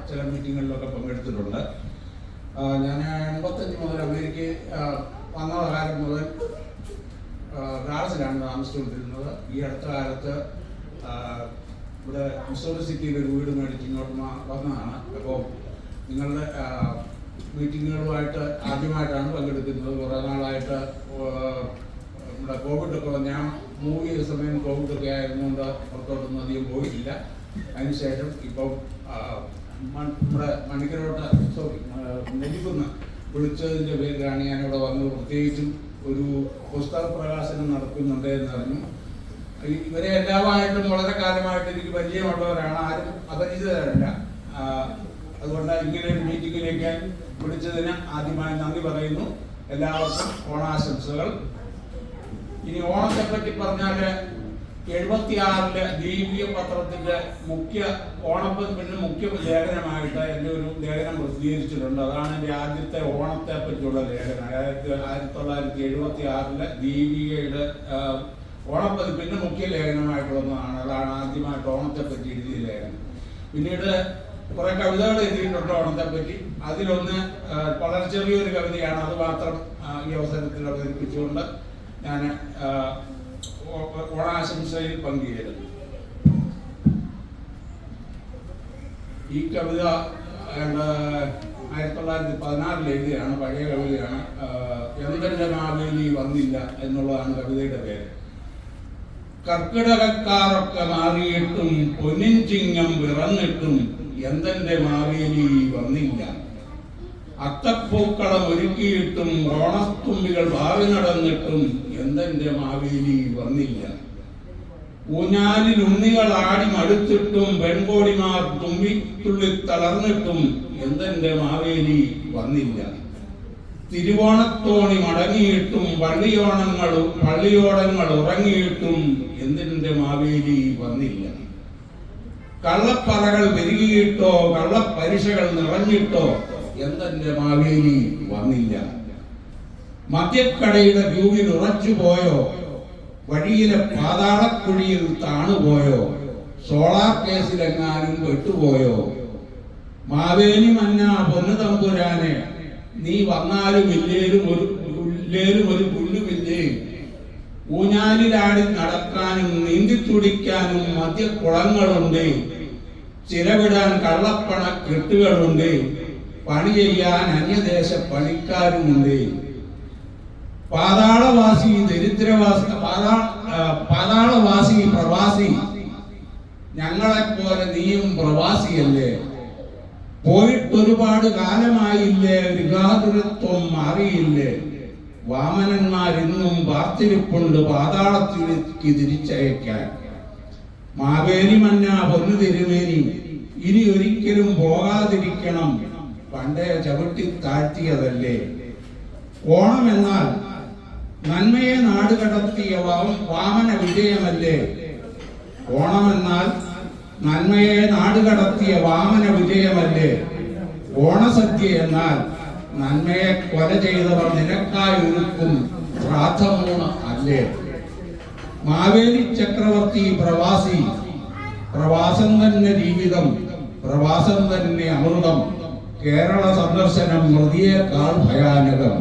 ചില മീറ്റിങ്ങുകളിലൊക്കെ പങ്കെടുത്തിട്ടുണ്ട്. ഞാൻ 85 മുതൽ അമേരിക്കയിൽ വന്ന കാലം മുതൽ ഡാളസിലാണ് താമസിച്ചുകൊണ്ടിരുന്നത്. ഈ അടുത്ത കാലത്ത് ഇവിടെ മിസോറി സിറ്റിയിൽ ഒരു വീട് മേടിച്ച് ഇങ്ങോട്ട് വന്നതാണ്. അപ്പോൾ നിങ്ങളുടെ മീറ്റിങ്ങുകളുമായിട്ട് ആദ്യമായിട്ടാണ് പങ്കെടുക്കുന്നത്. കുറേ നാളായിട്ട് നമ്മുടെ കോവിഡൊക്കെ ഞാൻ മൂവ് ചെയ്ത സമയം കോവിഡൊക്കെ ആയിരുന്നുകൊണ്ട് പുറത്തോട്ടൊന്നും അധികം പോയിട്ടില്ല. അതിനുശേഷം ഇപ്പം നമ്മുടെ മണിക്കരോട്ട നെല്ലിക്കുന്ന് വിളിച്ചതിൻ്റെ പേരിലാണ് ഞാനിവിടെ വന്നത്. പ്രത്യേകിച്ചും ഒരു പുസ്തക പ്രകാശനം നടക്കുന്നുണ്ട് എന്നറിഞ്ഞു. ഇവരെ എല്ലാമായിട്ടും വളരെ കാലമായിട്ട് എനിക്ക് പരിചയമുള്ളവരാണ്, ആരും അപരിചിതരല്ല. അതുകൊണ്ട് ഇങ്ങനെ ഒരു മീറ്റിങ്ങിലേക്ക് വിളിച്ചതിന് ആദ്യമായി നന്ദി പറയുന്നു. എല്ലാവർക്കും ഓണാശംസകൾ. ഇനി ഓണത്തെപ്പറ്റി പറഞ്ഞാൽ 76-ലെ ദീപിക പത്രത്തിന്റെ ഓണപ്പതിപ്പിന്റെ മുഖ്യ ലേഖനമായിട്ട് എൻ്റെ ഒരു ലേഖനം പ്രസിദ്ധീകരിച്ചിട്ടുണ്ട്. അതാണ് എൻ്റെ ആദ്യത്തെ ഓണത്തെ പറ്റിയുള്ള ലേഖനം. 1976-ലെ ദീപികയുടെ ഓണപ്പതിപ്പിന്റെ മുഖ്യ ലേഖനമായിട്ടുള്ളതാണ്. അതാണ് ആദ്യമായിട്ട് ഓണത്തെ പറ്റി എഴുതിയ ലേഖനം. പിന്നീട് കുറെ കവിതകൾ എഴുതിയിട്ടുണ്ട് ഓണത്തെ പറ്റി. അതിലൊന്ന് വളരെ ചെറിയൊരു കവിതയാണ്. അത് മാത്രം ഈ അവസരത്തിൽ അവതരിപ്പിച്ചുകൊണ്ട് ഞാൻ ഓണാശംസയിൽ പങ്കുചേരുന്നു. ഈ കവിത 1916 എഴുതിയാണ്, പഴയ കവിതയാണ്. എന്തെന്റെ മാവേലി വന്നില്ല എന്നുള്ളതാണ് കവിതയുടെ പേര്. കർക്കിടകക്കാരൊക്കെ മാറിയിട്ടും പൊന്നിൻ ചിങ്ങം വിറന്നിട്ടും എന്തെന്റെ മാവേലി വന്നില്ല. അത്തപ്പൂക്കളം ഒരുക്കിയിട്ടും ഓണത്തുമ്പികൾ ഭാവി നടന്നിട്ടും എന്തെന്റെ മാവേലി വന്നില്ല. ഊഞ്ഞാലിൽ ഉണ്ണികൾ ആടി മടുത്തിട്ടും പെൺകോടിമാർ തുമ്പിത്തുള്ളി തളർന്നിട്ടും എന്തെന്റെ മാവേലി വന്നില്ല. തിരുവോണത്തോണി മടങ്ങിയിട്ടും പള്ളിയോടങ്ങൾ ഉറങ്ങിയിട്ടും എന്തെന്റെ മാവേലി വന്നില്ല. കള്ളപ്പറകൾ പെരുകിയിട്ടോ കള്ളപ്പരിശകൾ നിറഞ്ഞിട്ടോ എന്തെന്റെ മാവേലി വന്നില്ല. മദ്യക്കടയുടെ ക്യൂവിൽ ഉറച്ചുപോയോ, വഴിയിലെ പാതാളക്കുഴിയിൽ താണുപോയോ, സോളാർ കേസിലെങ്ങാനും പെട്ടുപോയോ. മാവേലി മന്ന പൊന്നു തമ്പുരാനെ, നീ വന്നാലും ഇല്ലേലും ഒരു പുല്ലുമില്ലേ. ഊഞ്ഞാലിലാടി നടക്കാനും നീന്തിത്തുടിക്കാനും മദ്യക്കുളങ്ങളുണ്ട്, ചിലവിടാൻ കള്ളപ്പണ കെട്ടുകളുണ്ട്, പണി ചെയ്യാൻ അന്യദേശ പണിക്കാരുമുണ്ട്. പാതാളവാസി പാതാളവാസി പ്രവാസി, ഞങ്ങളെപ്പോലെ നീയും പ്രവാസിയല്ലേ. പോയിട്ടൊരുപാട് കാലമായില്ലേ, ഗൃഹാതുരത്വം മാറിയില്ലേ. വാമനന്മാരിന്നും പാർത്തിരിപ്പുണ്ട് പാതാളത്തിലേക്ക് തിരിച്ചയക്കാൻ. മാവേലി മന്ന പൊന്നു തിരുമേനി, ഇനി ഒരിക്കലും പോകാതിരിക്കണം, പണ്ടേ ചവിട്ടി താഴ്ത്തിയതല്ലേ. ഓണം എന്നാൽ നന്മയെ നാടുകടത്തിയ വാമന വിജയമല്ലേ. ഓണമെന്നാൽ നന്മയെ നാടുകടത്തിയ വാമന വിജയമല്ലേ. ഓണസദ്യ എന്നാൽ നന്മയെ കൊല ചെയ്തവർ നിനക്കായി ഒരുക്കും ശ്രാദ്ധമൂണ് അല്ലേ. മാവേലി ചക്രവർത്തി പ്രവാസി, പ്രവാസം തന്നെ ജീവിതം, പ്രവാസം തന്നെ അമൃതം. കേരള സന്ദർശനം മൃതിയേക്കാൾ ഭയാനകം.